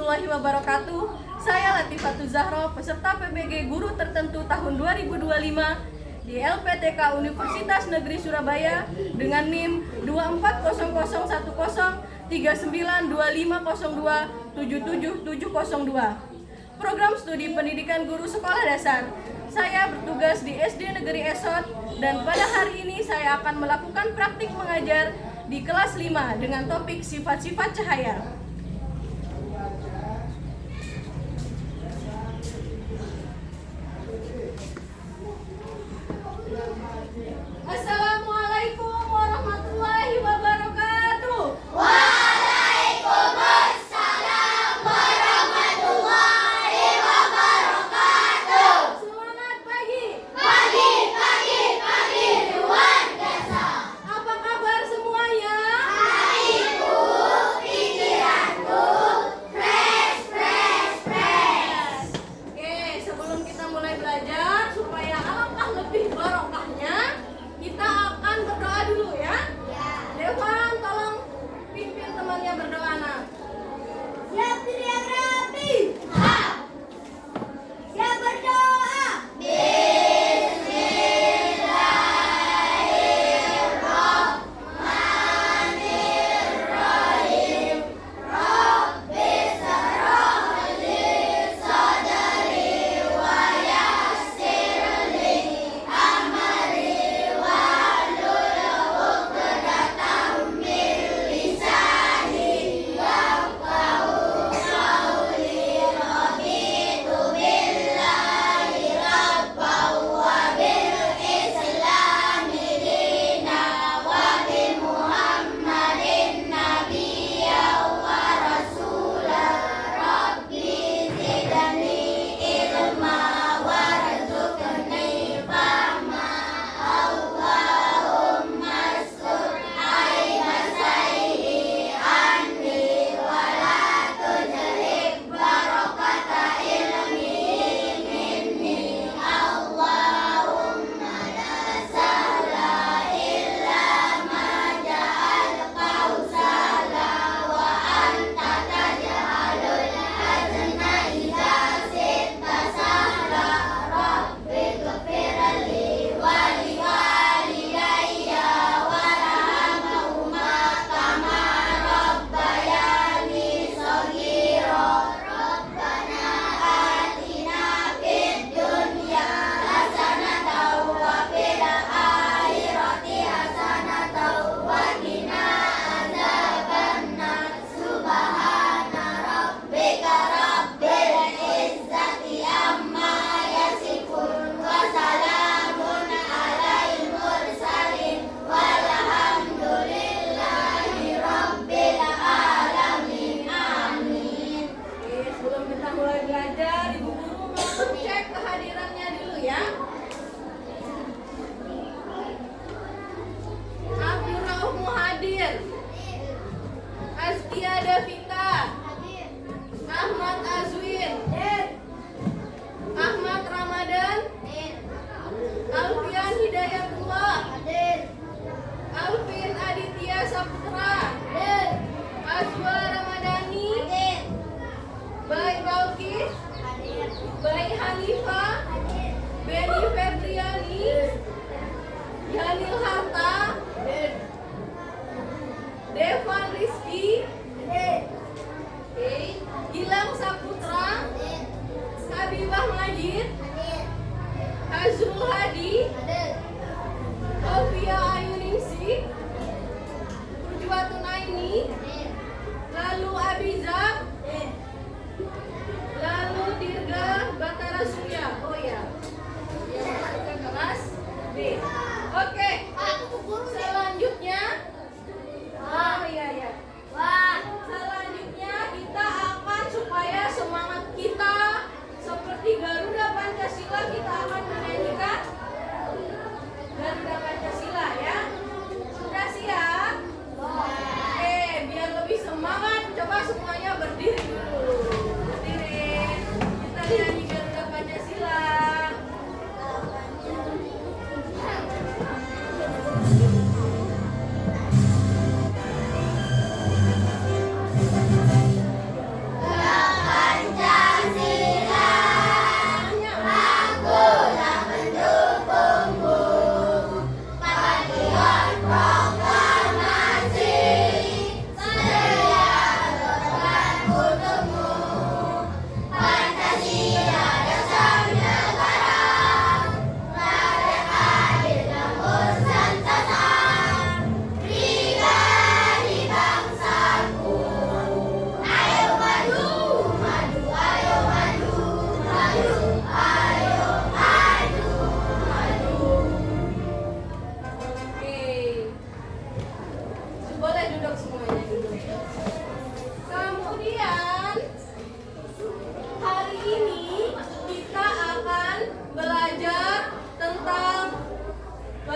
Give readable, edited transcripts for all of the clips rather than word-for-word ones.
warahmatullahi wabarakatuh. Saya Latifatul Zahro, peserta PBG Guru Tertentu tahun 2025 di LPTK Universitas Negeri Surabaya dengan NIM 24001392502777702. Program Studi Pendidikan Guru Sekolah Dasar. Saya bertugas di SD Negeri Esot dan pada hari ini saya akan melakukan praktik mengajar di kelas 5 dengan topik sifat-sifat cahaya. Assalamualaikum warahmatullahi wabarakatuh. Waalaikumsalam warahmatullahi wabarakatuh. Semangat pagi. Pagi luar biasa. Apa kabar semuanya? Hatiku, pikiranku, fresh. Oke, sebelum kita mulai belajar, supaya alangkah lebih barokahnya, kita akan berdoa dulu ya. Dewan, tolong pimpin temannya berdoa, nak. Siap teriak rapi. Siap berdoa. Bismillahirrahmanirrahim. Rabbi shrah li sadri wa yassir li amri wahlul 'uqdatam min lisani yafqahu qawli. Raditu billahi rabban wa bil islami dinan wa bi Muhammadin nabiyyan wa rasulan. Rabbi zidni ilma warzuqni fahma. Allahumma astur aiba sayyi anni wa la tujrib barakata ilmi minni. Allahumma la sahla illa ma ja'altahu sahla wa anta taj'alul hazna idza shi'ta sahla. Rabbi ghfirli wa li walidayya warhamhuma kama rabbayani shaghira. Rabbana atina fid dunya hasanatan wa fil akhirati hasanatan wa qina adzabannar. Subhana rabbika rabbil izzati amma yasifun wa salamun alal mursalin walhamdulillahi rabbil alamin. Amin. Oke, sebelum kita mulai belajar, Ibu Guru mau cek kehadirannya dulu ya. Abdul Rauf Muhadir, Azkia Davita, Ahmad Azwin, Ahmad Ramadan, Alfian Hidayatullah, Alvin Aditya Saputra, Azwa Ramadhani, Baik Balkis, Baik Hanifah, Beni Febriani, Yanil Harta, Devan Rizky, Gilang Saputra, Habibah Majid, Azrul Hadi, Alfia Ayuningsi, Urjuatun Aini, lalu Abizab, lalu Dirga Batara Surya. Oh ya, yang masuk ke kelas B. Oke.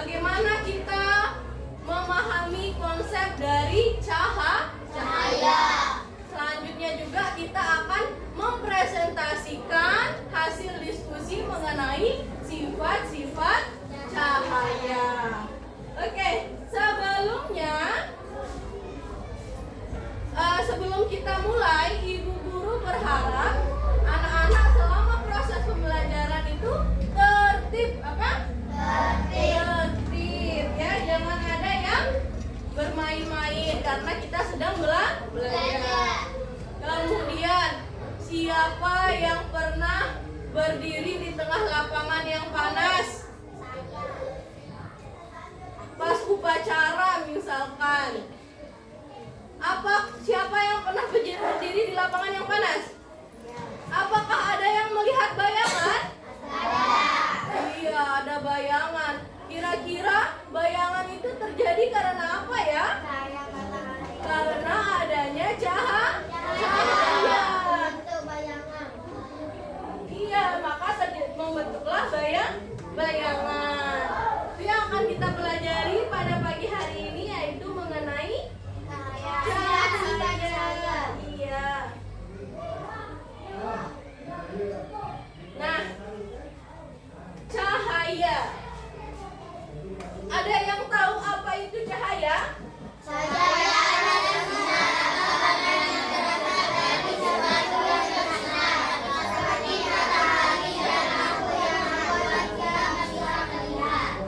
bagaimana kita memahami konsep dari cahaya. Selanjutnya juga kita akan mempresentasikan hasil diskusi mengenai sifat-sifat cahaya. Oke, sebelum kita mulai, Ibu Guru berharap anak-anak selama proses pembelajaran itu tertib, tertib ya, jangan ada yang bermain-main karena kita sedang belajar. Kemudian, siapa yang pernah berdiri di tengah lapangan yang panas pas upacara misalkan? Siapa yang pernah berdiri di lapangan yang panas? Apakah ada yang melihat bayangan? Iya, ada bayangan. Kira-kira bayangan itu terjadi karena apa ya? Karena adanya cahaya. Iya, maka membentuklah bayangan. Itu yang akan kita pelajari pada pagi hari ini, yaitu mengenai cahaya. Iya. Nah, cahaya. Ada yang tahu apa itu cahaya?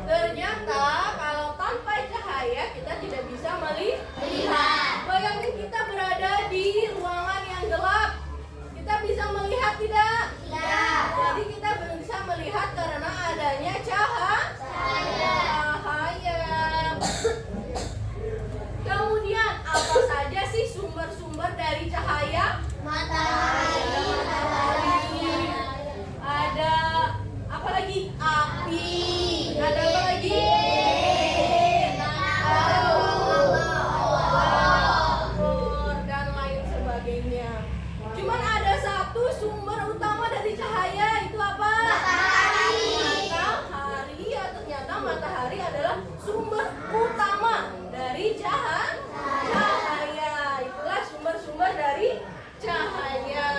Ternyata kalau tanpa cahaya kita tidak bisa melihat. Bayangin kita berada di ruangan yang gelap. Kita bisa melihat tidak? Tidak. Jadi kita bisa melihat karena adanya cahaya. Kemudian apa saja sih sumber-sumber dari cahaya? Matahari. Ada apa lagi? Api. Ada apa lagi? Dan lain sebagainya. Cuman ada satu sumber utama dari cahaya, itu apa? Matahari. Ya, ternyata matahari adalah sumber utama dari cahaya. Itulah sumber-sumber dari cahaya.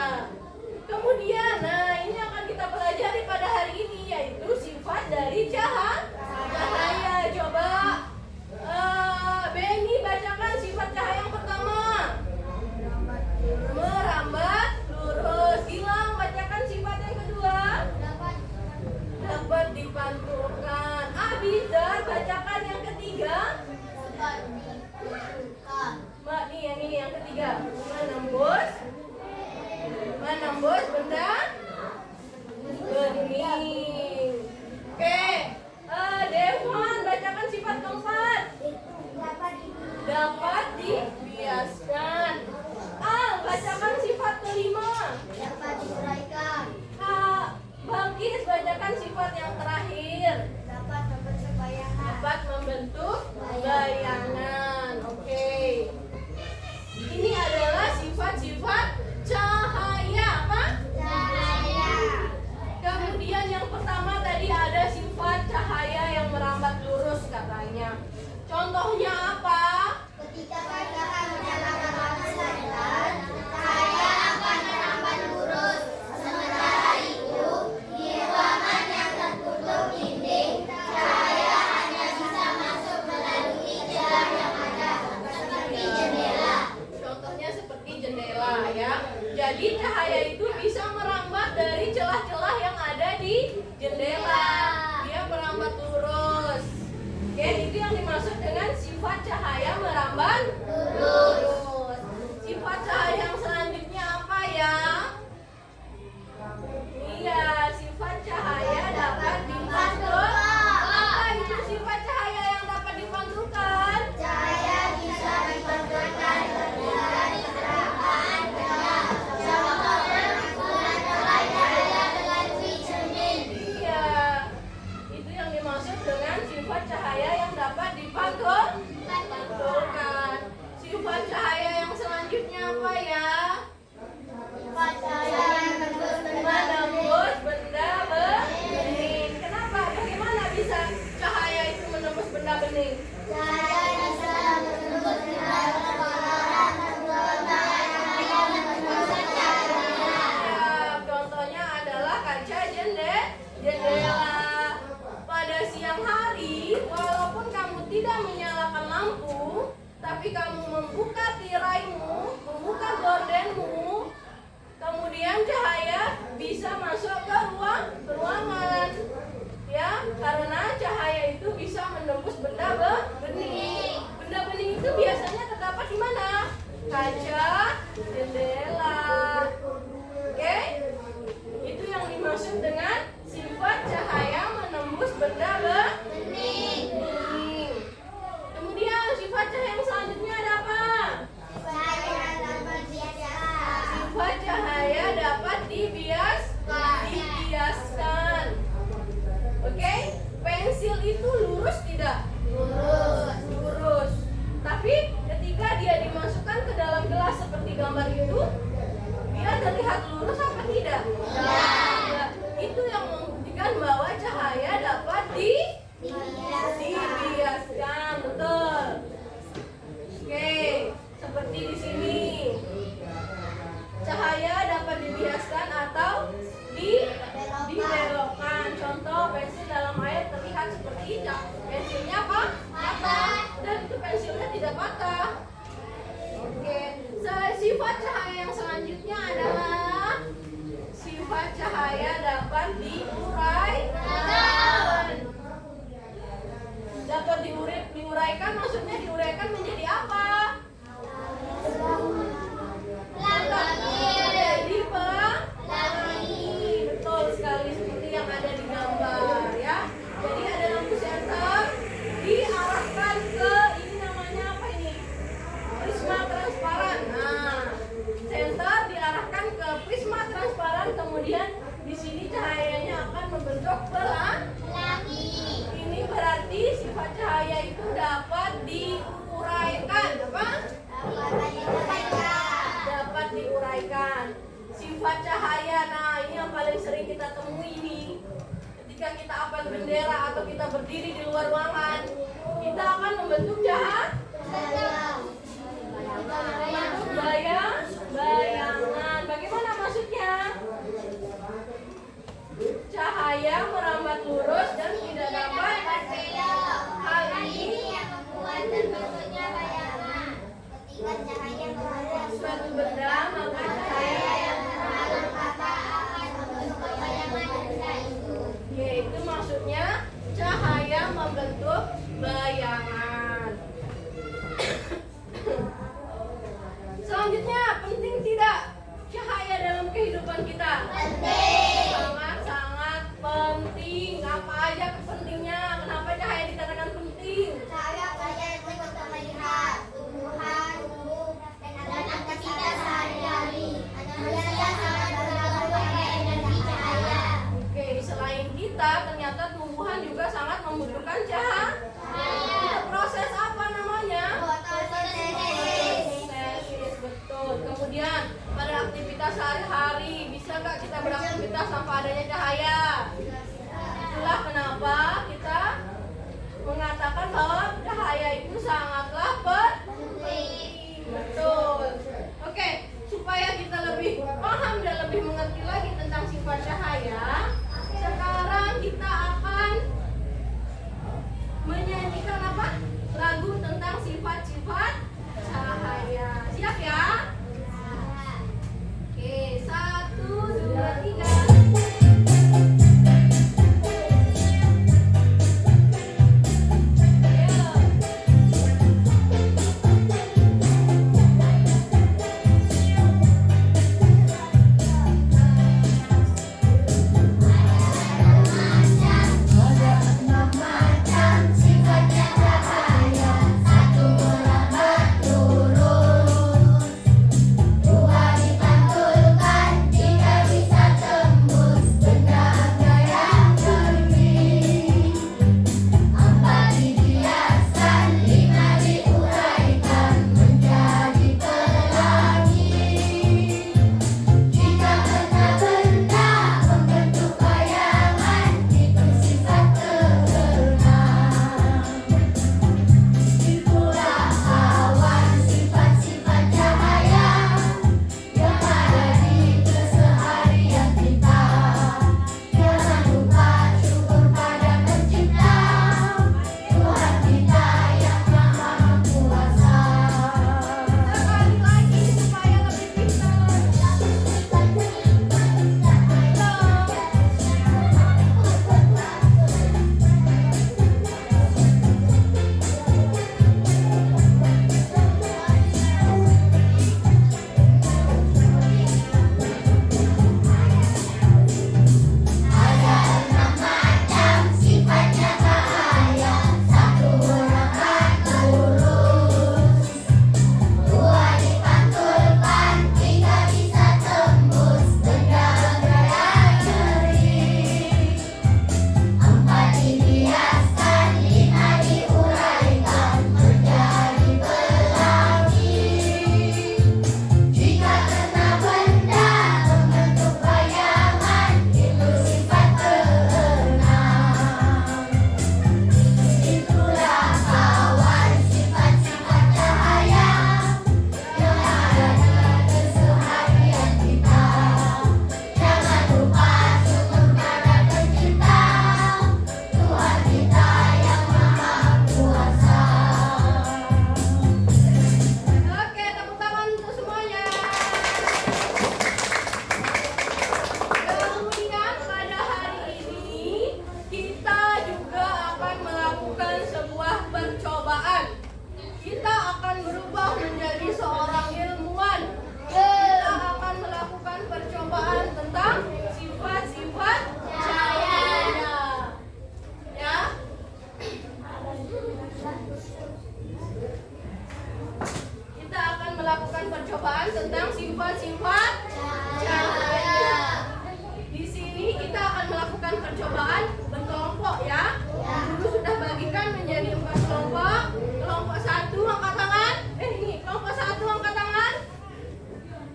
Kemudian, ini akan kita pelajari pada hari ini, yaitu sifat dari cahaya. Coba Benny bacakan sifat cahaya yang pertama. Merambat lurus. Gilang bacakan sifat yang kedua. Dapat dipantulkan. Abizar bacakan yang ketiga. Mbak, nih yang ini yang ketiga. Menembus benda bening. Oke, Devon bacakan sifat keempat. Dapat dibiaskan. Al bacakan sifat kelima. Bangkis bacakan sifat yang terakhir. Dapat membentuk bayangan. Oke. Ini adalah sifat-sifat cahaya, apa? Kemudian yang pertama tadi ada sifat cahaya yang merambat lurus katanya. Contohnya apa? Ketika matahari menyalakan lampu lantern, cahaya akan merambat lurus. Sementara itu, di ruangan yang tertutup dinding, cahaya hanya bisa masuk melalui celah yang ada, seperti jendela. Contohnya seperti jendela ya. Jadi cahaya itu bisa merambat dari celah-celah yang ada di jendela. Dia merambat lurus. Oke, itu yang dimaksud dengan sifat cahaya merambat lurus. Sifat cahaya yang selanjutnya apa ya? Iya, sifat cahaya dapat dipantulkan. Apa itu sifat cahaya yang dapat dipantulkan? Cahaya bisa dipantulkan dari permukaan benda. Contohnya, pantulan cahaya melalui cermin. Iya, itu yang dimaksud dengan sifat cahaya yang dapat dipantulkan. Sifat cahaya merambat lurus apa tidak? Tidak. Itu yang membuktikan bahwa cahaya dapat dibiaskan, betul. Oke, seperti di sini. Cahaya dapat dibiaskan atau dibelokkan. Contoh, pensil dalam air terlihat seperti ini. Pensilnya apa? Patah. Dan itu pensilnya tidak patah. Oke, sifat cahaya yang selanjutnya adalah sifat cahaya dapat diuraikan. Dapat diuraikan maksudnya diuraikan menjadi apa? Jadi pelangi. Betul sekali seperti yang ada di gambar ya. Jadi ada lampu senter diarahkan ke ini namanya apa ini? Prisma transparan. Nah, senter diarahkan ke prisma transparan, kemudian di sini cahayanya akan membentuk pelangi. Ini berarti sifat cahaya itu dapat diuraikan. Apa? Dapat diuraikan. Sifat cahaya, nah ini yang paling sering kita temui ini. Ketika kita apel bendera atau kita berdiri di luar ruangan, kita akan membentuk bayangan. Bagaimana maksudnya? Cahaya merambat lurus dan tidak dapat hal ini yang membuat terbentuknya bayangan. Ketika cahaya menghadap suatu benda, maka cahaya yang terhadap mata akan membentuk bayangan benda itu. yaitu maksudnya cahaya membentuk bayangan. Selanjutnya, penting tidak cahaya dalam kehidupan kita? Penting. Sangat-sangat penting. Apa aja pentingnya? Kenapa cahaya dikatakan penting? Cahaya penting untuk melihat tumbuhan, dan aktivitas sehari-hari. Manusia sangat bergantung pada energi cahaya. Oke, selain kita, ternyata tumbuhan juga sangat membutuhkan cahaya. Untuk proses apa namanya? Fotosintesis, betul. Kemudian pada aktivitas sehari-hari, bisa nggak kita beraktivitas tanpa adanya cahaya? Itulah kenapa kita mengatakan bahwa cahaya itu sangatlah penting. Betul. Oke, supaya kita lebih paham dan lebih mengerti lagi tentang sifat cahaya, sekarang kita akan menyanyikan apa? Lagu tentang sifat-sifat cahaya. Siap ya? Oke, 1, 2, 3. Ayo.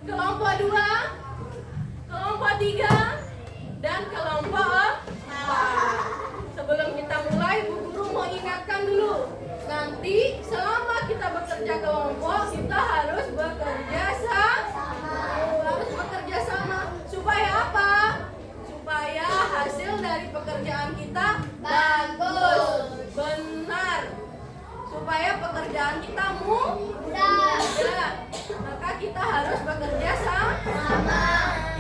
kelompok 2, kelompok 3, dan kelompok 4. Sebelum kita mulai, Bu Guru mau ingatkan dulu. Nanti selama kita bekerja kelompok, kita harus bekerja sama. Supaya apa? Supaya hasil dari pekerjaan kita bagus, benar. Supaya pekerjaan kita mudah. Maka kita harus bekerja sama.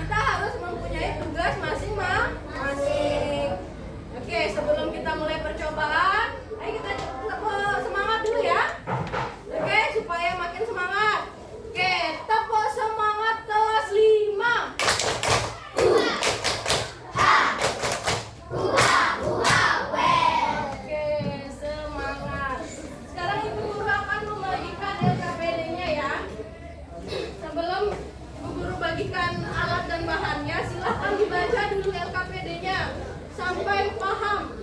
Kita harus mempunyai tugas masing-masing. Oke, sebelum kita mulai percobaan, ayo kita tepuk semangat dulu ya. Oke, supaya makin semangat. Oke, tepuk semangat kelas 5. Oke, semangat. Sekarang Ibu Guru akan membagikan LKPD-nya ya. Sebelum Ibu Guru bagikan alat dan bahannya, silahkan dibaca dulu LKPD-nya sampai paham.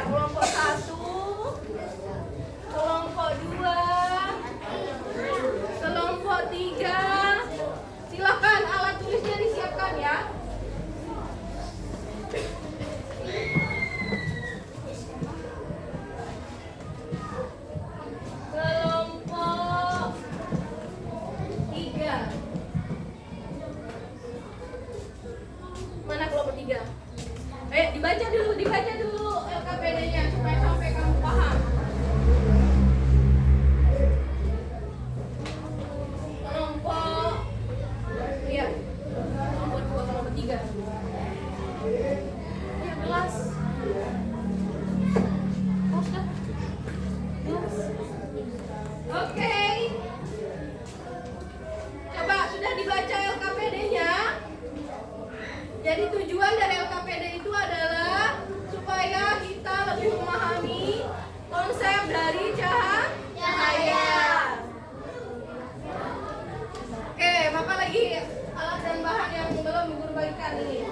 Kelompok 1, kelompok 2, kelompok 3. Silahkan alat tulisnya disiapkan ya. Kelompok 3. Mana kelompok 3? Dibaca dulu LKPD-nya supaya sampai kamu paham. Kelompok 2, kelompok 3. Ya, kelas. Oke. Coba sudah dibaca LKPD-nya? Jadi tujuan dari LKPD itu adalah supaya kita lebih memahami konsep dari cahaya. Oke, maka lagi alat dan bahan yang belum Guru bagikan ini.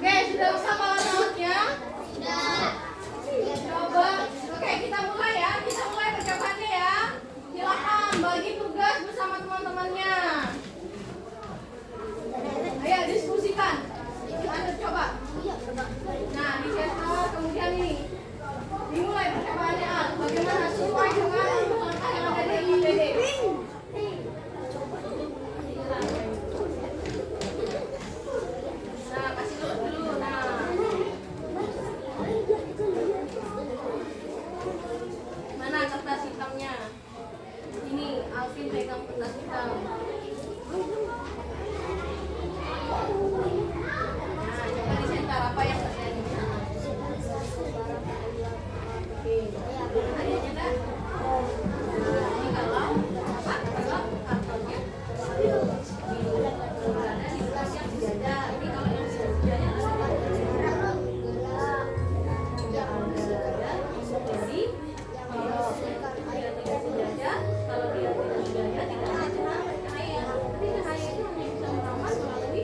Oke, sudah bersama alat-alatnya? Coba, oke kita mulai ya. Kita mulai percobaannya ya. Silakan bagi tugas bersama teman-temannya. Ayo diskusikan. Lanjut coba. Nah, dicetak kemudian ini. Dimulai percobaannya. Bagaimana sesuai dengan langkah yang ada di LKPD. Nah, kasih dulu. Nah. Mana kertas hitamnya? Ini Alvin pegang kertas hitam. Nah, coba disentar apa yang terjadi. Oke. Adanya enggak? Ini kalau kartonnya ada di kelas yang sejajar. Ini kalau yang sejajarnya ada di gerak. Jadi kalau dia tidak sejajar, kalau dia tidak sejajar tidak ada cahaya. Tapi cahaya itu hanya bisa merambat melalui kalau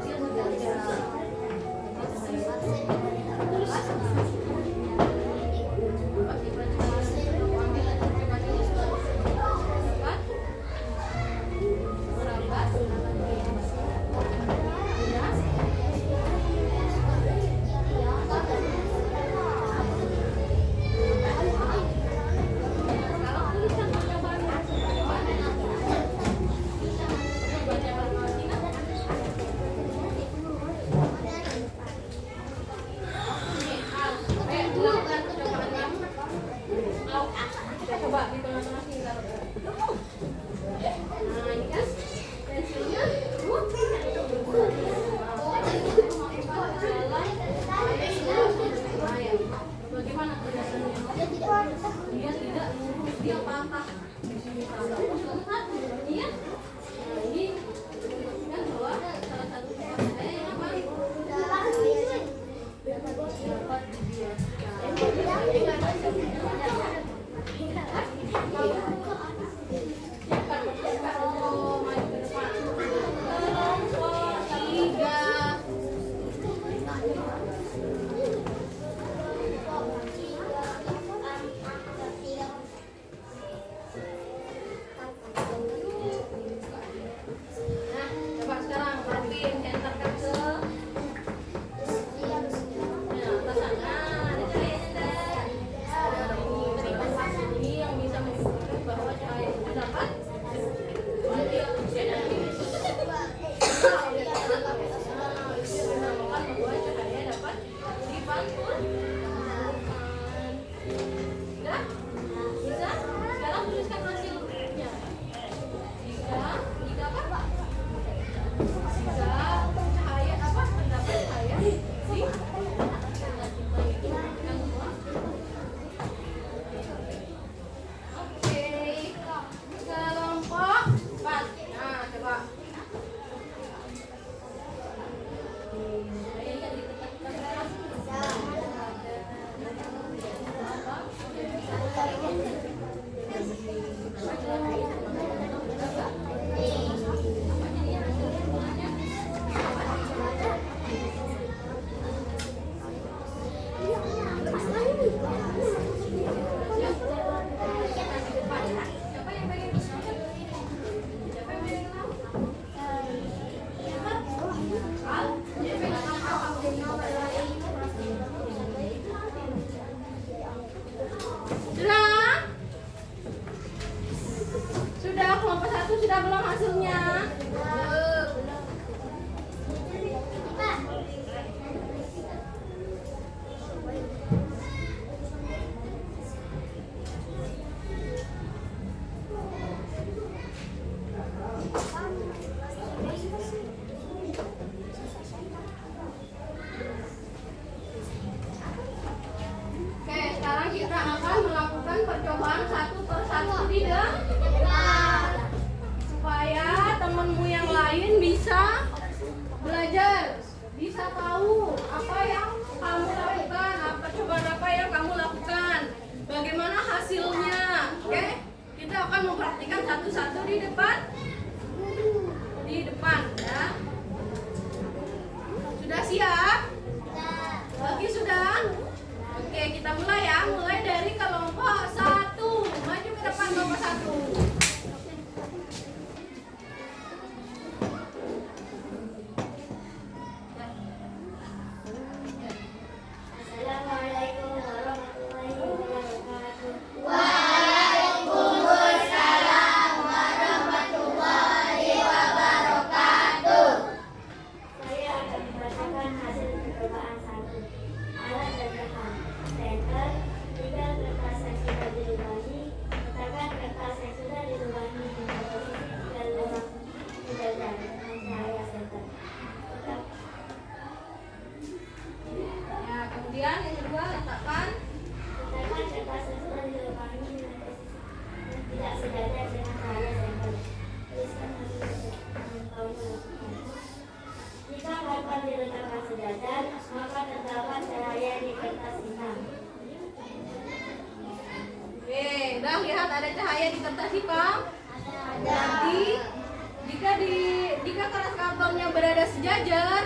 dia sejajar. Coba di tengah-tengah sini taruh. Nah, ini kan pensilnya. Bagaimana kerjasamanya? Dia tidak lurus, dia patah. Di sini patah. Iya. Nah, ini kan bahwa salah satu saya yang apa? Dapat dibiarkan. sudah belum hasilnya? Oke, sekarang kita akan melakukan percobaan satu per satu di depan supaya temenmu yang lain bisa belajar, bisa tahu apa yang kamu lakukan, percobaan apa yang kamu lakukan, bagaimana hasilnya. Oke, kita akan mempraktikkan satu-satu di depan ya. Sudah siap? Bagi sudah? Oke, kita mulai ya. Mulai dari kelompok 1. Maju ke depan kelompok 1. Assalamualaikum warahmatullahi wabarakatuh. Saya akan membacakan hasil percobaan 1. Alat dan bahan. Center, 3 kertas yang sudah dilubangi. Letakkan kertas yang sudah dilubangi di posisi 3 lubang sejajar dengan cahaya center. Ya, kemudian yang kedua letakkan Letakkan kertas yang sudah dilubangi dengan posisi yang tidak sejajar dengan cahaya center. Tuliskan hasil yang kamu lakukan. Jika papan diletakkan sejajar, maka terdapat cahaya di kertas hitam. Oke, udah lihat ada cahaya di kertas hitam? Berarti jika kertas kartonnya berada sejajar,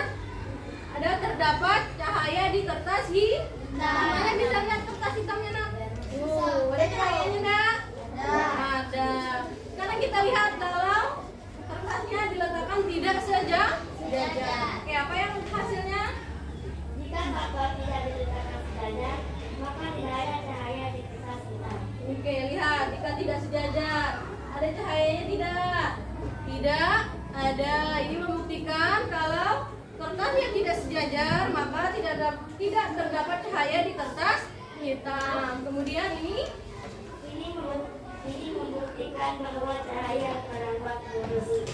ada terdapat cahaya di kertas hitam. Mana bisa lihat kertas hitamnya, Nak? Ada cahayanya, Nak? Ada. Sekarang kita lihat kalau kertasnya diletakkan tidak sejajar. Oke, apa yang hasilnya? Jika papan tidak diletakkan sejajar, maka tidak ada cahaya di kertas hitam. Oke, lihat jika tidak sejajar, ada cahayanya tidak? Tidak ada. Ini membuktikan kalau kertas yang tidak sejajar maka tidak terdapat cahaya di kertas hitam. Kemudian Ini membuktikan bahwa cahaya merambat lurus.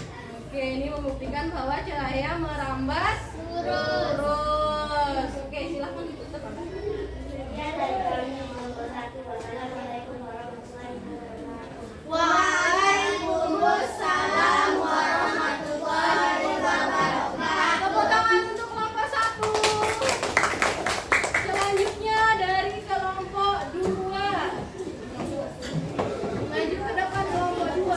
oke, ini membuktikan bahwa cahaya merambat lurus. Oke, silahkan ditutup. Sekian dari kami kelompok 1. Wassalamualaikum warahmatullahi wabarakatuh. Waalaikumsalam warahmatullahi wabarakatuh. Tepuk tangan untuk kelompok 1. Selanjutnya dari kelompok 2. Maju ke depan kelompok 2.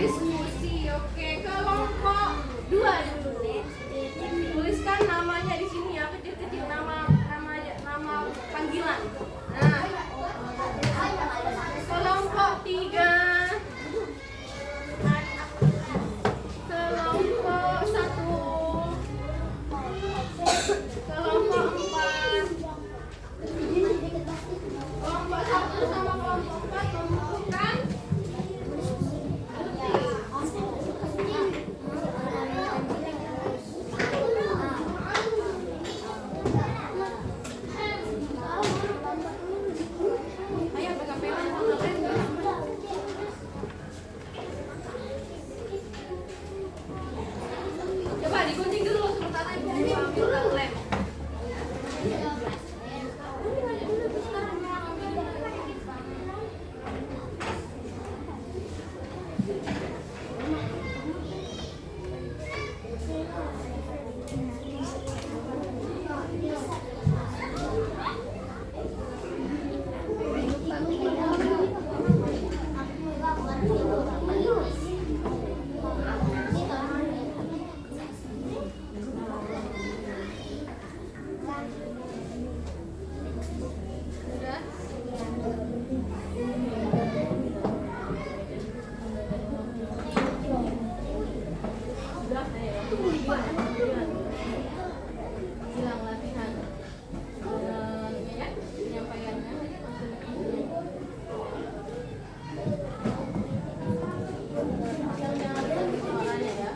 Diskusi, oke. Kelompok 2 dulu. Tuliskan namanya di sini ya, kecil-kecil nama panggilan. Nah, kelompok 3, kelompok 1, kelompok 4, kelompok 1 sama kelompok 4 membutuhkan coba digunting dulu sementara ibu ambil lem. Hilang latihan dan ya penyampaiannya jangan lupa suaranya ya.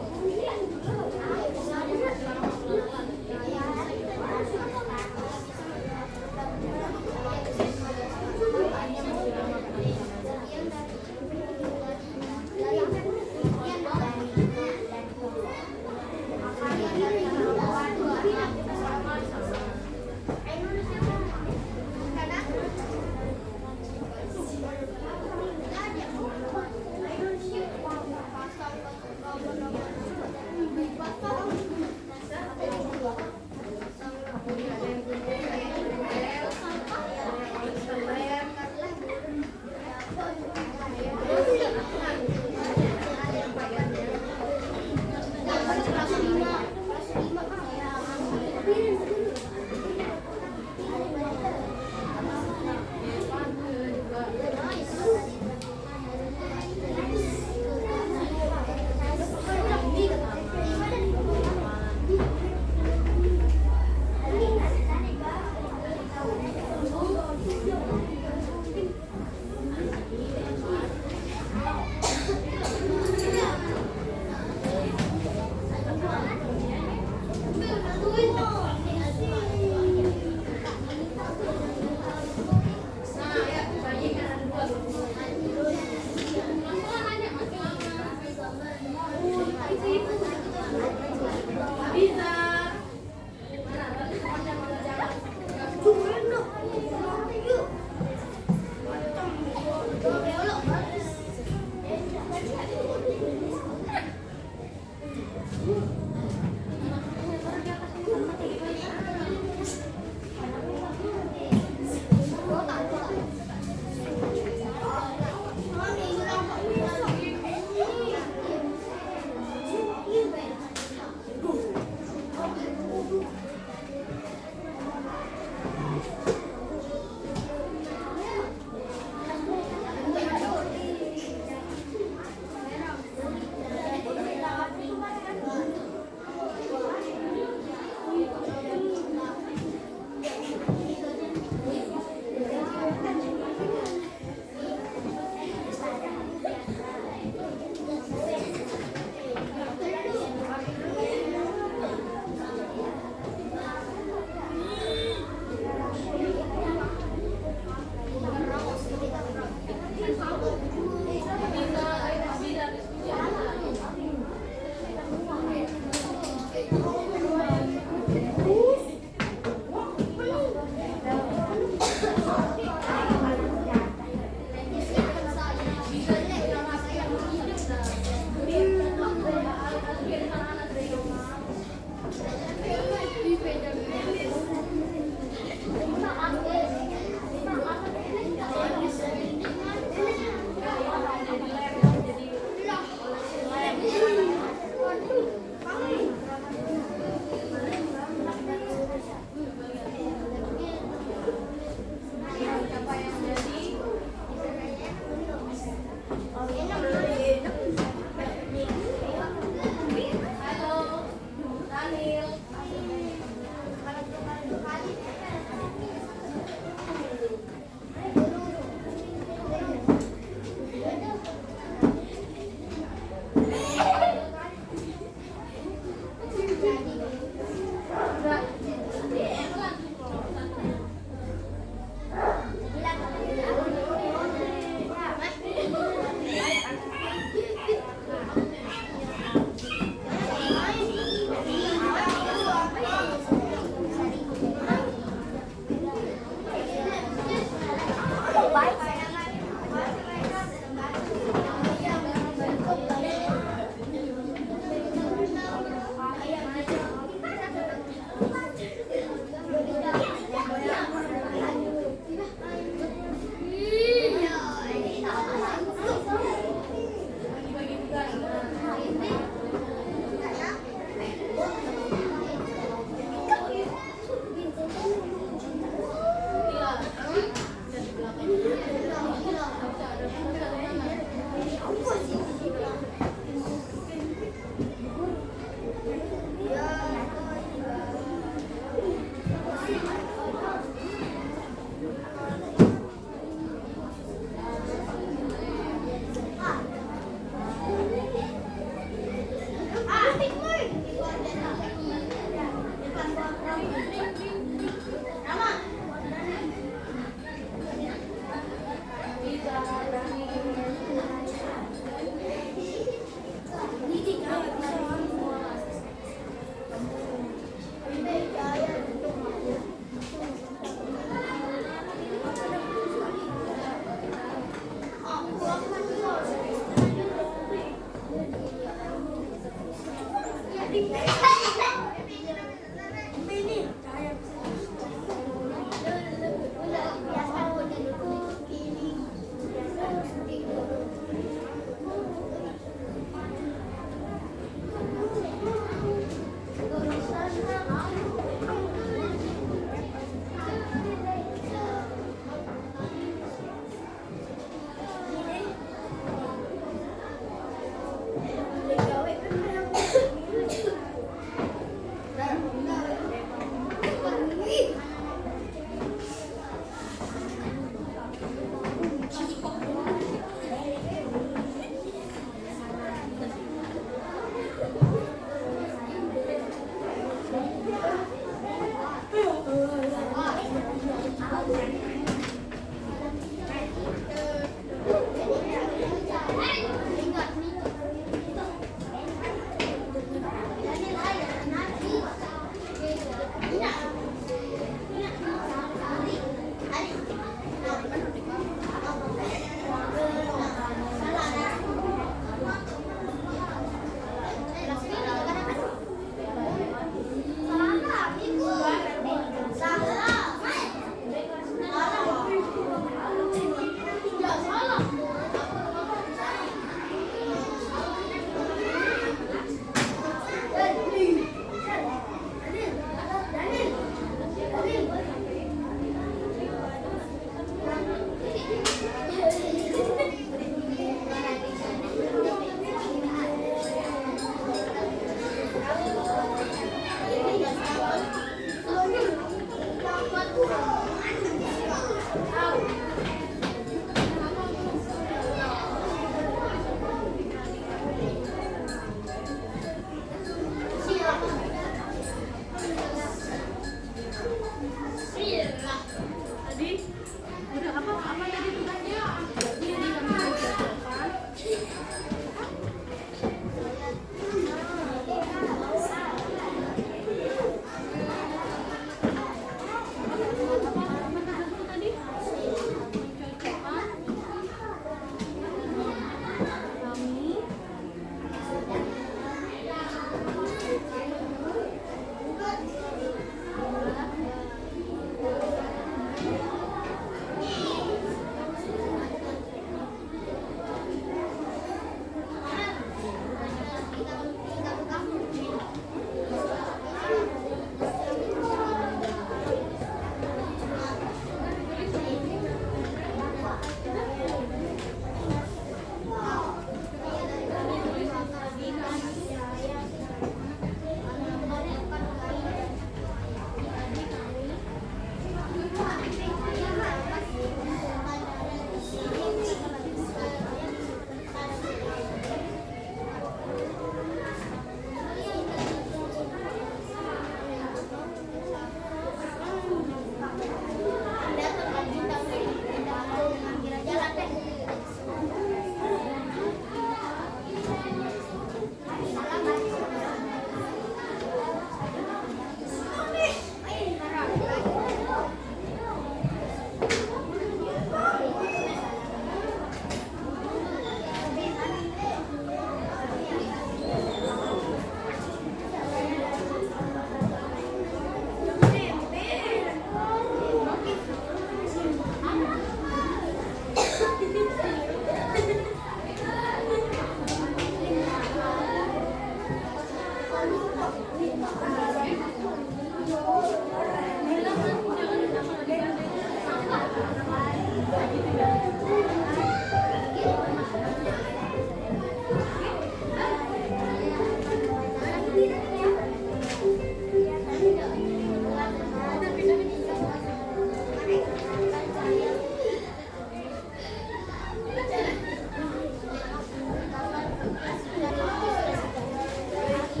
Oke,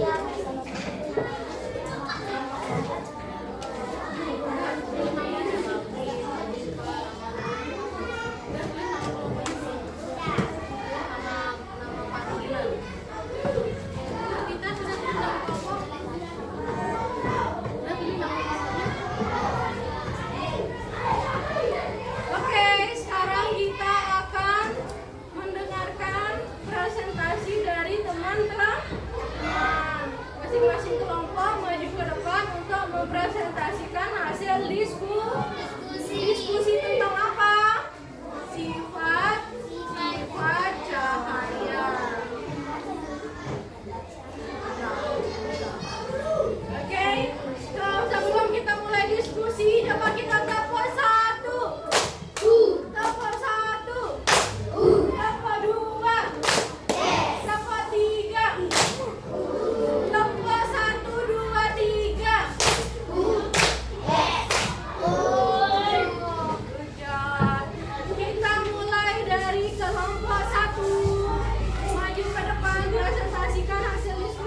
sekarang kita akan mendengarkan presentasi dari teman-teman. Masing-masing kelompok maju ke depan untuk mempresentasikan hasil diskusi tentang apa? Sifat cahaya. Oke, sebelum kita mulai diskusi, coba kita tepuk satu. Tepuk satu. Tepuk dua. Tepuk tiga. Tepuk satu, dua, tiga. Good job. Kita mulai dari kelompok satu. Maju ke depan, presentasikan hasil diskusi.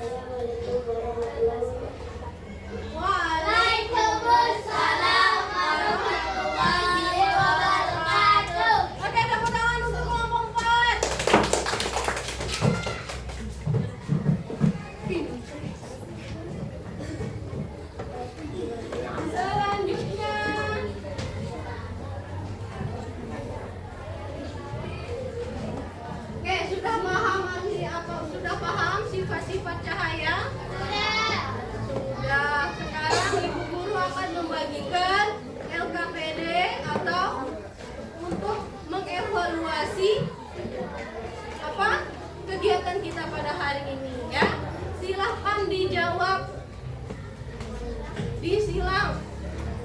Waalaikumsalam warahmatullahi wabarakatuh. Oke, tepuk tangan untuk kelompok 4. Selanjutnya, oke, sudah paham sifat-sifat cahaya? Sudah. Sekarang Ibu Guru akan membagikan LKPD atau untuk mengevaluasi apa kegiatan kita pada hari ini, ya. Silahkan dijawab,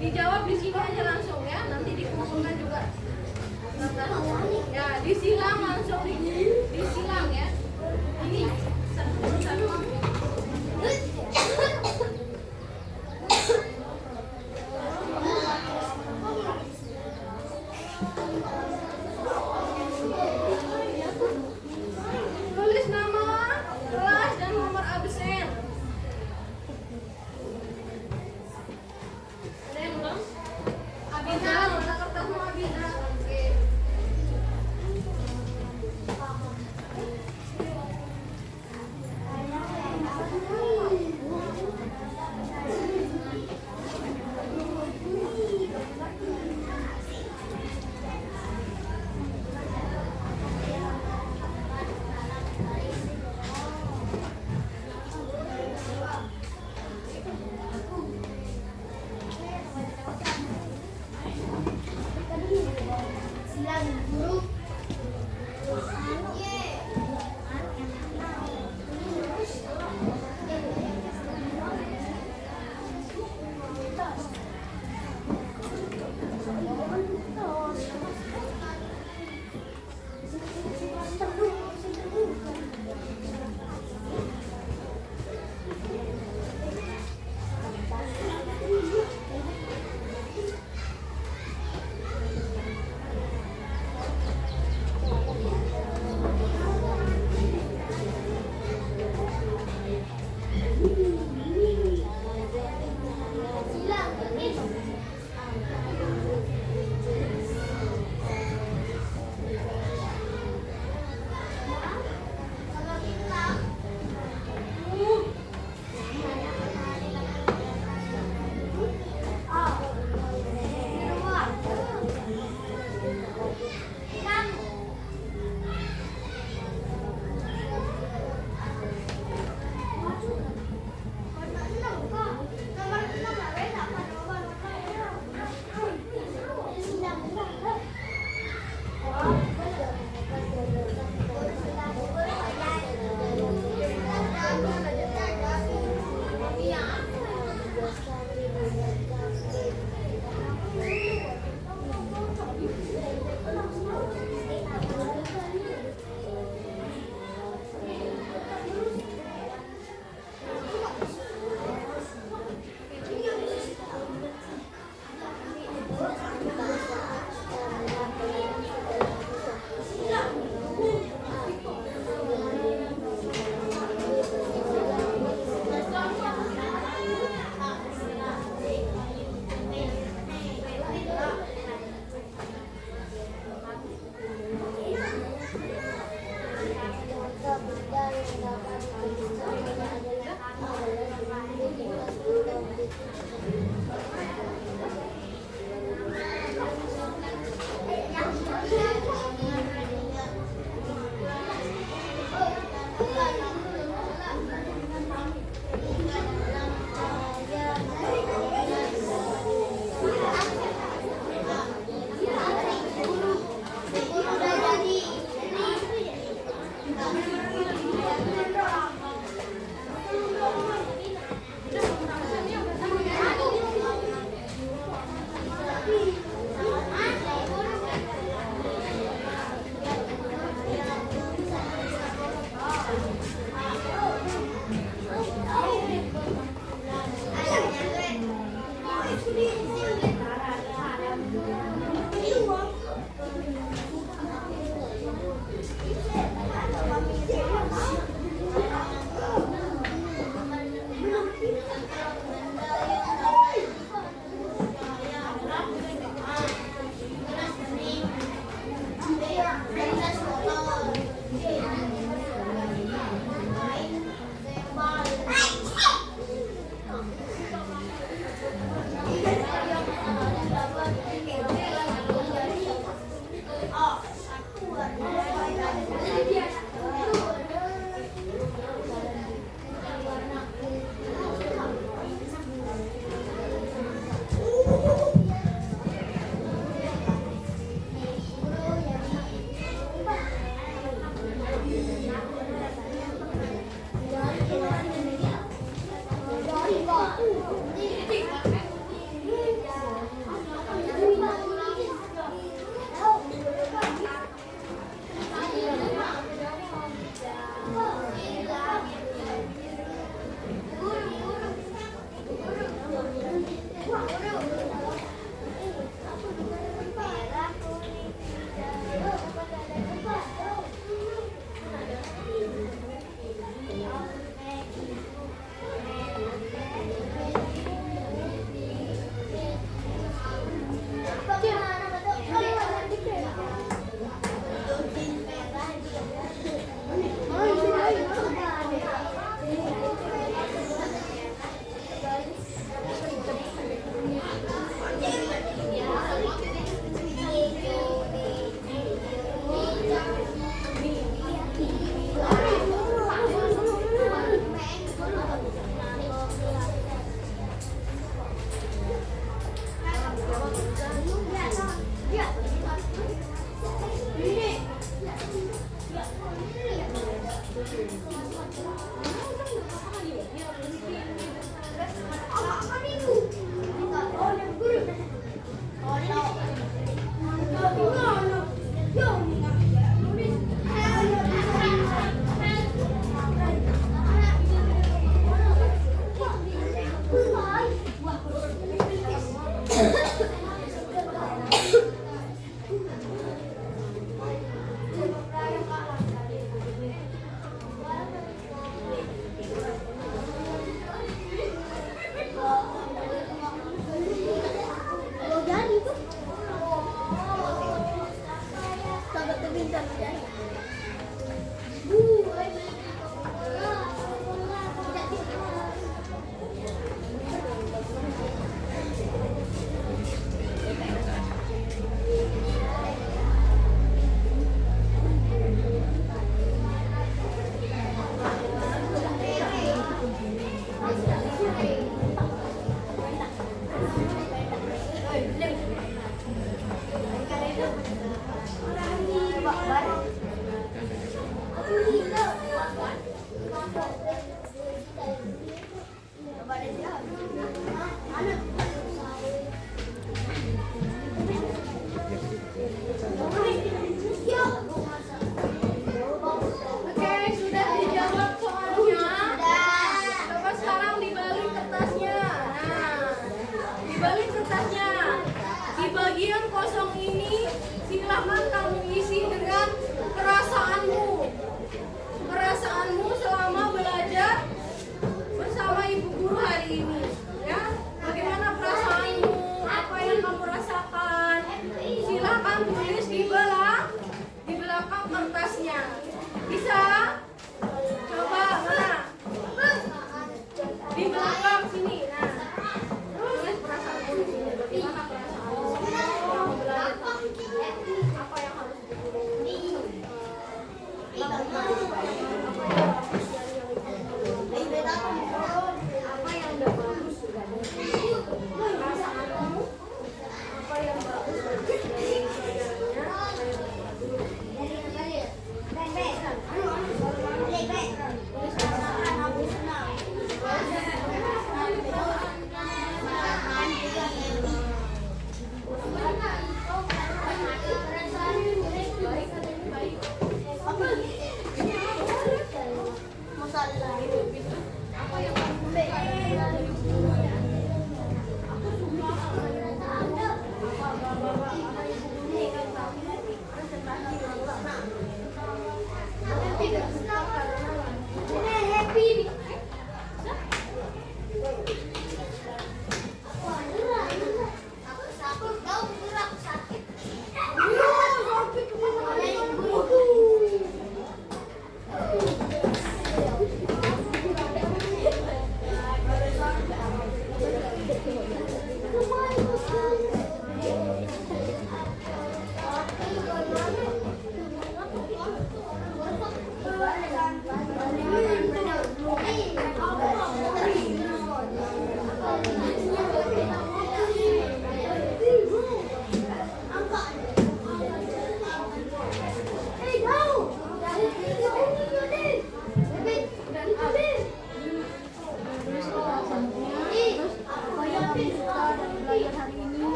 dijawab di sini aja langsung, ya. Nanti dikumpulkan juga. Ya, disilang langsung, disilang, ya. Ini satu. Tulis nama, kelas, dan nomor absen. Ada yang belum? Abida, mana kertasmu Abida? Oke.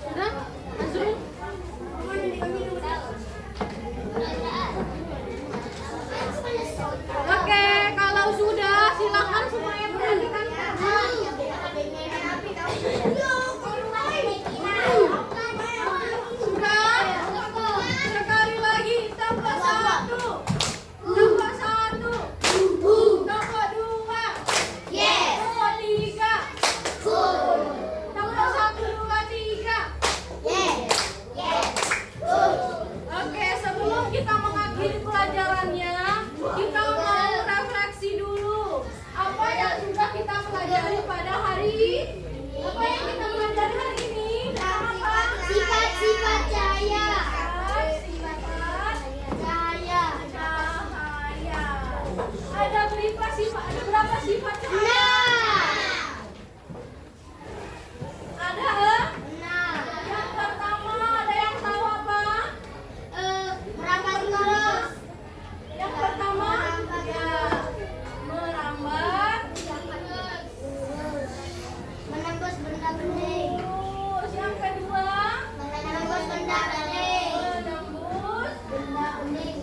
Sudah? Azrul? Oke, kalau sudah silakan semuanya perhatikan. Sudah? Sekali lagi tambah satu, tambah satu, tambah dua, tambah tiga, tambah satu, dua, tiga. Oke, sebelum kita mengakhiri pelajarannya, kita mau refleksi dulu. Apa yang sudah kita pelajari pada hari? Apa yang kita pelajari hari ini? Apa? Sifat-sifat cahaya. Cahaya. Ada berapa sifat? Ada berapa sifat cahaya? Ada? Yang pertama, ada yang tahu apa? Merambat lurus. Yang pertama, ya, merambat. Menembus benda bening. Terus yang kedua, Menembus benda bening. menembus Benda bening.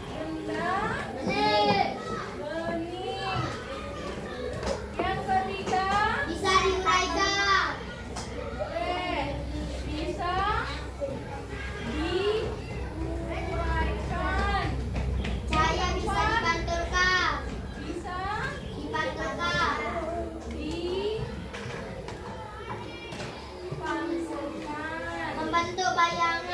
benda Bening. bening. Yang ketiga, Bisa diuraikan. bisa diuraikan. Cahaya bisa dipantulkan. Bisa Dipantulkan. dipantulkan. Membentuk bayangan.